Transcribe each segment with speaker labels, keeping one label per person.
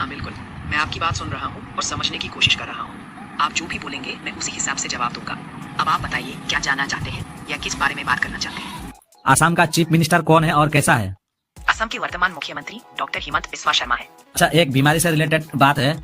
Speaker 1: हाँ बिल्कुल, मैं आपकी बात सुन रहा हूँ और समझने की कोशिश कर रहा हूँ। आप जो भी बोलेंगे मैं उसी हिसाब से जवाब दूंगा। अब आप बताइए क्या जानना चाहते हैं या किस बारे में बात करना चाहते हैं।
Speaker 2: आसाम का चीफ मिनिस्टर कौन है और कैसा है?
Speaker 1: असम के वर्तमान मुख्यमंत्री डॉक्टर हिमंत बिस्वा शर्मा है।
Speaker 2: अच्छा, एक बीमारी से रिलेटेड बात है,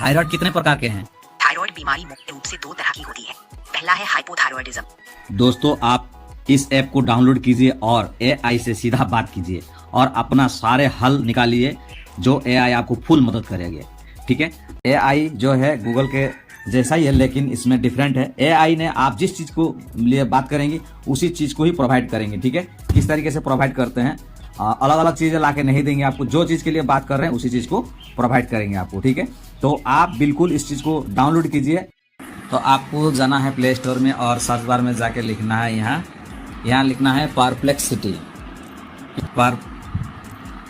Speaker 2: थायराइड कितने प्रकार के हैं?
Speaker 1: थायराइड बीमारी मुख्य रूप से 2 तरह की होती है। पहला है हाइपोथायरॉयडिज्म।
Speaker 2: दोस्तों, आप इस ऐप को डाउनलोड कीजिए और एआई से सीधा बात कीजिए और अपना सारे हल निकालिए, जो एआई आपको फुल मदद करेंगे। ठीक है, एआई जो है गूगल के जैसा ही है, लेकिन इसमें डिफरेंट है। एआई ने आप जिस चीज को लिए बात करेंगे उसी चीज को ही प्रोवाइड करेंगे। ठीक है, किस तरीके से प्रोवाइड करते हैं, अलग अलग चीजें लाके नहीं देंगे आपको, जो चीज के लिए बात कर रहे हैं उसी चीज को प्रोवाइड करेंगे आपको। ठीक है, तो आप बिल्कुल इस चीज को डाउनलोड कीजिए। तो आपको जाना है प्ले स्टोर में और सर्च बार में जाके लिखना है, यहाँ लिखना है परप्लेक्सिटी।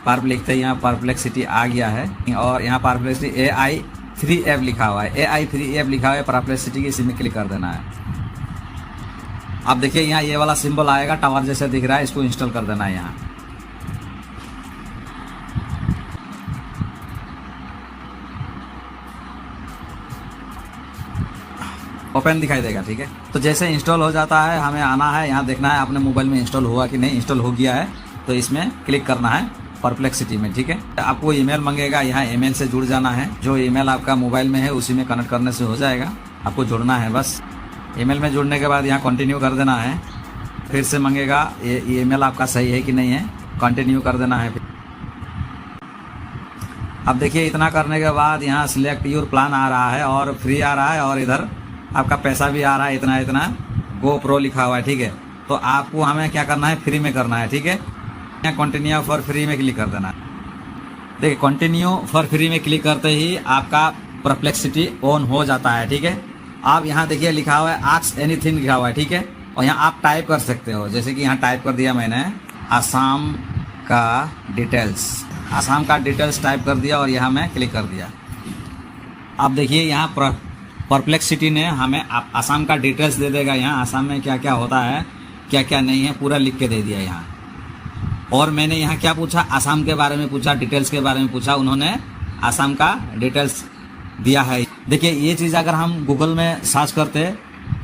Speaker 2: पार्प लिखते ही यहाँ परप्लेक्सिटी आ गया है और यहाँ परप्लेक्सिटी AI फ्री ऐप लिखा हुआ है, AI फ्री ऐप लिखा हुआ है परप्लेक्सिटी की, इसी में क्लिक कर देना है। अब देखिए यहाँ ये वाला सिंबल आएगा, टावर जैसे दिख रहा है, इसको इंस्टॉल कर देना है। यहाँ ओपन दिखाई देगा। ठीक है, तो जैसे इंस्टॉल हो जाता है हमें आना है, यहाँ देखना है अपने मोबाइल में इंस्टॉल हुआ कि नहीं। इंस्टॉल हो गया है तो इसमें क्लिक करना है परप्लेक्सिटी में। ठीक है, आपको ईमेल मांगेगा, यहाँ ईमेल से जुड़ जाना है। जो ईमेल आपका मोबाइल में है उसी में कनेक्ट करने से हो जाएगा, आपको जुड़ना है बस। ईमेल में जुड़ने के बाद यहाँ कंटिन्यू कर देना है। फिर से मांगेगा ये ईमेल आपका सही है कि नहीं है, कंटिन्यू कर देना है। अब देखिए इतना करने के बाद यहाँ सिलेक्ट योर प्लान आ रहा है और फ्री आ रहा है और इधर आपका पैसा भी आ रहा है, इतना इतना GoPro लिखा हुआ है। ठीक है, तो आपको हमें क्या करना है, फ्री में करना है। ठीक है, यहाँ कंटिन्यू फॉर फ्री में क्लिक कर देना है। देखिए कंटिन्यू फॉर फ्री में क्लिक करते ही आपका परप्लेक्सिटी ऑन हो जाता है। ठीक है, आप यहाँ देखिए लिखा हुआ है आस्क एनीथिंग लिखा हुआ है। ठीक है, और यहाँ आप टाइप कर सकते हो, जैसे कि यहाँ टाइप कर दिया मैंने आसाम का डिटेल्स, आसाम का डिटेल्स टाइप कर दिया और यहाँ मैं क्लिक कर दिया। अब देखिए यहाँ परप्लेक्सिटी ने हमें आसाम का डिटेल्स दे देगा, यहाँ आसाम में क्या क्या होता है क्या क्या नहीं है पूरा लिख के दे दिया यहाँ। और मैंने यहाँ क्या पूछा, आसाम के बारे में पूछा, डिटेल्स के बारे में पूछा, उन्होंने आसाम का डिटेल्स दिया है। देखिए ये चीज़ अगर हम गूगल में सर्च करते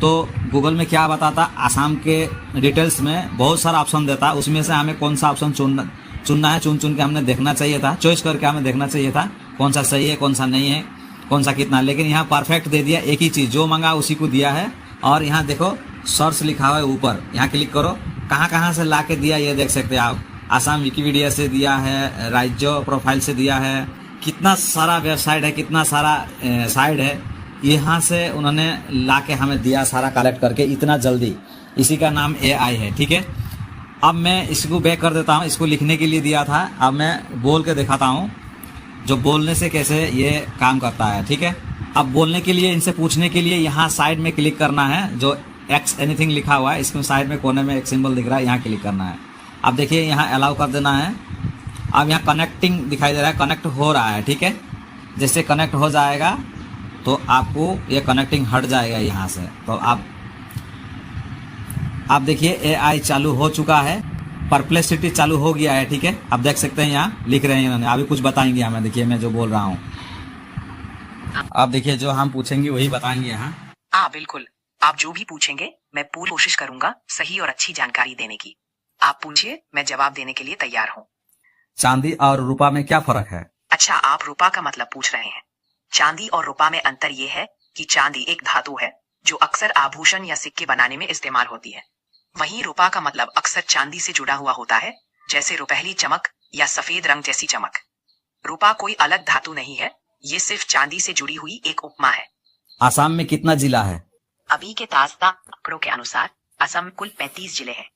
Speaker 2: तो गूगल में क्या बताता, आसाम के डिटेल्स में बहुत सारा ऑप्शन देता, उसमें से हमें कौन सा ऑप्शन चुनना है, चुन के हमने देखना चाहिए था, चॉइस करके हमें देखना चाहिए था कौन सा सही है कौन सा नहीं है, कौन सा कितना। लेकिन यहाँ परफेक्ट दे दिया, एक ही चीज़ जो मांगा उसी को दिया है। और यहाँ देखो सर्च लिखा हुआ है ऊपर, यहाँ क्लिक करो, कहाँ से ला के दिया ये देख सकते हैं आप। आसाम विकिपीडिया से दिया है, राज्य प्रोफाइल से दिया है, कितना सारा वेबसाइट है, कितना सारा साइट है, यहाँ से उन्होंने ला के हमें दिया सारा कलेक्ट करके इतना जल्दी। इसी का नाम AI है। ठीक है, अब मैं इसको बैक कर देता हूँ, इसको लिखने के लिए दिया था, अब मैं बोल के दिखाता हूँ जो बोलने से कैसे ये काम करता है। ठीक है, अब बोलने के लिए इनसे पूछने के लिए यहाँ साइड में क्लिक करना है, जो एक्स एनीथिंग लिखा हुआ है इसमें साइड में कोने में एक सिंबल दिख रहा है, यहाँ क्लिक करना है। अब देखिए यहाँ अलाउ कर देना है। अब यहाँ कनेक्टिंग दिखाई दे रहा है, कनेक्ट हो रहा है। ठीक है, जैसे कनेक्ट हो जाएगा तो आपको ये कनेक्टिंग हट जाएगा यहाँ से। तो आप देखिए AI चालू हो चुका है, परप्लेक्सिटी चालू हो गया है। ठीक है, आप देख सकते हैं यहाँ लिख रहे हैं इन्होंने, अभी कुछ बताएंगे हमें। देखिए मैं जो बोल रहा हूँ, आप देखिए जो हम पूछेंगे वही बताएंगे यहाँ।
Speaker 1: हाँ बिल्कुल, आप जो भी पूछेंगे मैं पूरी कोशिश करूंगा सही और अच्छी जानकारी देने की। आप पूछिए, मैं जवाब देने के लिए तैयार हूँ।
Speaker 2: चांदी और रुपा में क्या फर्क है?
Speaker 1: अच्छा, आप रुपा का मतलब पूछ रहे हैं। चांदी और रुपा में अंतर ये है कि चांदी एक धातु है जो अक्सर आभूषण या सिक्के बनाने में इस्तेमाल होती है। वहीं रुपा का मतलब अक्सर चांदी से जुड़ा हुआ होता है, जैसे रुपहली चमक या सफेद रंग जैसी चमक। रुपा कोई अलग धातु नहीं है, ये सिर्फ चांदी से जुड़ी हुई एक उपमा है।
Speaker 2: आसाम में कितना जिला है?
Speaker 1: अभी के ताज़ा आंकड़ों के अनुसार असम कुल 35 जिले हैं।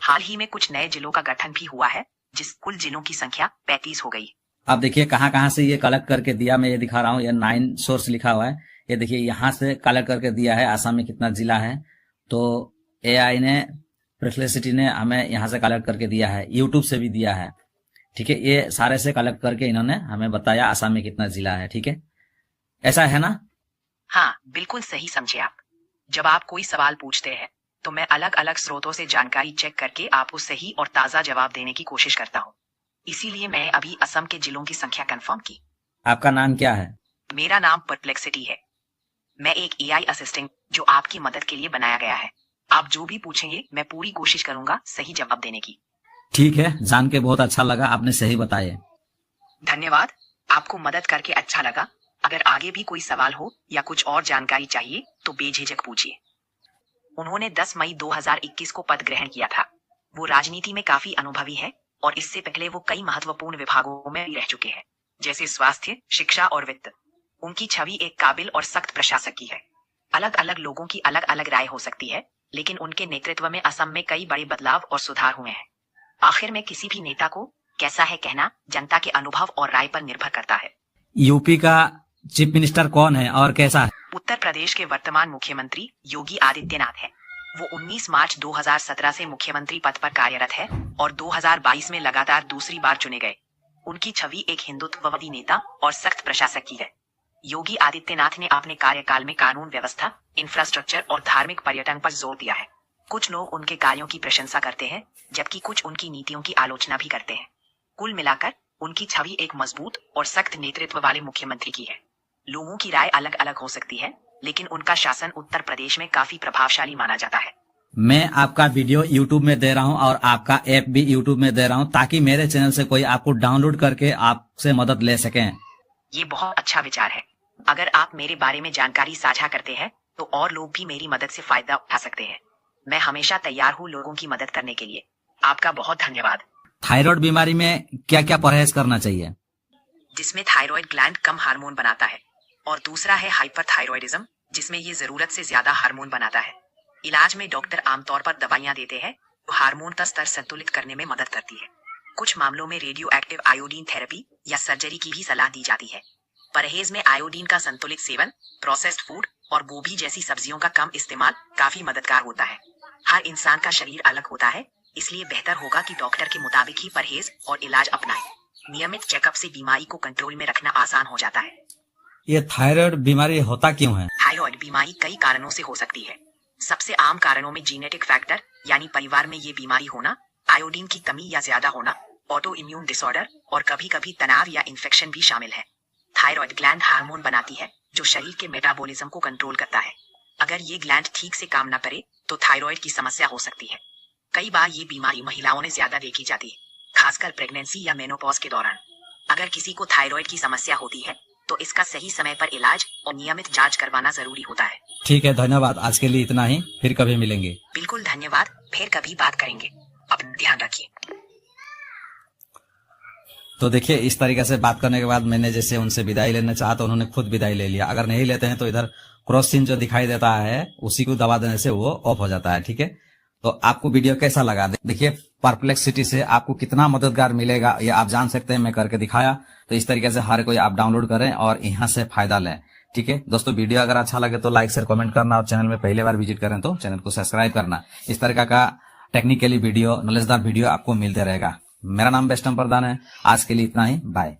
Speaker 1: हाल ही में कुछ नए जिलों का गठन भी हुआ है, जिस कुल जिलों की संख्या 35 हो गई।
Speaker 2: आप देखिए कहाँ से ये कलेक्ट करके दिया, मैं ये दिखा रहा हूँ, ये 9 सोर्स लिखा हुआ है। ये देखिए यहाँ से कलेक्ट करके दिया है आसाम में कितना जिला है। तो AI ने, परप्लेक्सिटी ने हमें यहाँ से कलेक्ट करके दिया है, यूट्यूब से भी दिया है। ठीक है, ये सारे से कलेक्ट करके इन्होंने हमें बताया आसाम में कितना जिला है। ठीक है, ऐसा है ना?
Speaker 1: हाँ बिल्कुल सही समझे आप। जब आप कोई सवाल पूछते हैं तो मैं अलग अलग स्रोतों से जानकारी चेक करके आपको सही और ताज़ा जवाब देने की कोशिश करता हूँ। इसीलिए मैं अभी असम के जिलों की संख्या कंफर्म की।
Speaker 2: आपका नाम क्या है?
Speaker 1: मेरा नाम परप्लेक्सिटी है। मैं एक एआई असिस्टेंट जो आपकी मदद के लिए बनाया गया है। आप जो भी पूछेंगे मैं पूरी कोशिश करूंगा सही जवाब देने की।
Speaker 2: ठीक है, जान के बहुत अच्छा लगा, आपने सही बताया।
Speaker 1: धन्यवाद, आपको मदद करके अच्छा लगा। अगर आगे भी कोई सवाल हो या कुछ और जानकारी चाहिए तो बेझिझक पूछिए। उन्होंने 10 मई 2021 को पद ग्रहण किया था। वो राजनीति में काफी अनुभवी है और इससे पहले वो कई महत्वपूर्ण विभागों में भी रह चुके हैं, जैसे स्वास्थ्य, शिक्षा और वित्त। उनकी छवि एक काबिल और सख्त प्रशासक की है। अलग अलग लोगों की अलग अलग राय हो सकती है, लेकिन उनके नेतृत्व में असम में कई बड़े बदलाव और सुधार हुए हैं। आखिर में किसी भी नेता को कैसा है कहना जनता के अनुभव और राय पर निर्भर करता है।
Speaker 2: यूपी का चीफ मिनिस्टर कौन है और कैसा है?
Speaker 1: उत्तर प्रदेश के वर्तमान मुख्यमंत्री योगी आदित्यनाथ है। वो 19 मार्च 2017 से मुख्यमंत्री पद पर कार्यरत है और 2022 में लगातार दूसरी बार चुने गए। उनकी छवि एक हिंदुत्ववादी नेता और सख्त प्रशासक की है। योगी आदित्यनाथ ने अपने कार्यकाल में कानून व्यवस्था, इंफ्रास्ट्रक्चर और धार्मिक पर्यटन पर जोर दिया है। कुछ लोग उनके कार्यों की प्रशंसा करते हैं, जबकि कुछ उनकी नीतियों की आलोचना भी करते हैं। कुल मिलाकर उनकी छवि एक मजबूत और सख्त नेतृत्व वाले मुख्यमंत्री की है। लोगों की राय अलग अलग हो सकती है, लेकिन उनका शासन उत्तर प्रदेश में काफी प्रभावशाली माना जाता है।
Speaker 2: मैं आपका वीडियो YouTube में दे रहा हूं और आपका ऐप भी YouTube में दे रहा हूं, ताकि मेरे चैनल से कोई आपको डाउनलोड करके आपसे मदद ले सकें।
Speaker 1: ये बहुत अच्छा विचार है। अगर आप मेरे बारे में जानकारी साझा करते हैं तो और लोग भी मेरी मदद से फायदा उठा सकते हैं। मैं हमेशा तैयार हूँ लोगों की मदद करने के लिए। आपका बहुत धन्यवाद।
Speaker 2: थायराइड बीमारी में क्या क्या परहेज करना चाहिए?
Speaker 1: जिसमें थायराइड ग्लैंड कम हार्मोन बनाता है और दूसरा है हाइपरथायरॉयडिज्म, जिसमें ये जरूरत से ज्यादा हार्मोन बनाता है। इलाज में डॉक्टर आमतौर पर दवाइयां देते हैं जो हार्मोन का स्तर संतुलित करने में मदद करती है। कुछ मामलों में रेडियो एक्टिव आयोडीन थेरेपी या सर्जरी की भी सलाह दी जाती है। परहेज में आयोडीन का संतुलित सेवन, प्रोसेस्ड फूड और गोभी जैसी सब्जियों का कम इस्तेमाल काफी मददगार होता है। हर इंसान का शरीर अलग होता है, इसलिए बेहतर होगा कि डॉक्टर के मुताबिक ही परहेज और इलाज अपनाएं। नियमित चेकअप से बीमारी को कंट्रोल में रखना आसान हो जाता है।
Speaker 2: ये थायराइड बीमारी होता क्यों है?
Speaker 1: थायराइड बीमारी कई कारणों से हो सकती है। सबसे आम कारणों में जीनेटिक फैक्टर यानी परिवार में ये बीमारी होना, आयोडीन की कमी या ज्यादा होना, ऑटो इम्यून डिसऑर्डर और कभी कभी तनाव या इन्फेक्शन भी शामिल है। थायराइड ग्लैंड हार्मोन बनाती है जो शरीर के मेटाबॉलिज्म को कंट्रोल करता है। अगर ये ग्लैंड ठीक से काम न करे तो थायराइड की समस्या हो सकती है। कई बार ये बीमारी महिलाओं में ज्यादा देखी जाती है, खासकर प्रेगनेंसी या मेनोपॉज के दौरान। अगर किसी को थायराइड की समस्या होती है तो इसका सही समय पर इलाज और नियमित जांच करवाना जरूरी होता है।
Speaker 2: ठीक है, धन्यवाद। आज के लिए इतना ही, फिर कभी मिलेंगे।
Speaker 1: बिल्कुल धन्यवाद, फिर कभी बात करेंगे। अपना ध्यान रखिए।
Speaker 2: तो देखिए, इस तरीके से बात करने के बाद मैंने जैसे उनसे विदाई लेना चाहा तो उन्होंने खुद विदाई ले लिया। अगर नहीं लेते हैं तो इधर क्रॉस चिन्ह जो दिखाई देता है उसी को दबा देने से वो ऑफ हो जाता है। ठीक है, तो आपको वीडियो कैसा लगा? देखिए, परप्लेक्सिटी से आपको कितना मददगार मिलेगा ये आप जान सकते हैं। मैं करके दिखाया, तो इस तरीके से हर कोई आप डाउनलोड करें और यहाँ से फायदा लें। ठीक है दोस्तों, वीडियो अगर अच्छा लगे तो लाइक शेयर कमेंट करना और चैनल में पहली बार विजिट करें तो चैनल को सब्सक्राइब करना। इस तरह का टेक्निकली वीडियो, नॉलेजदार वीडियो आपको मिलते रहेगा। मेरा नाम बेस्टम प्रधान है। आज के लिए इतना ही, बाय।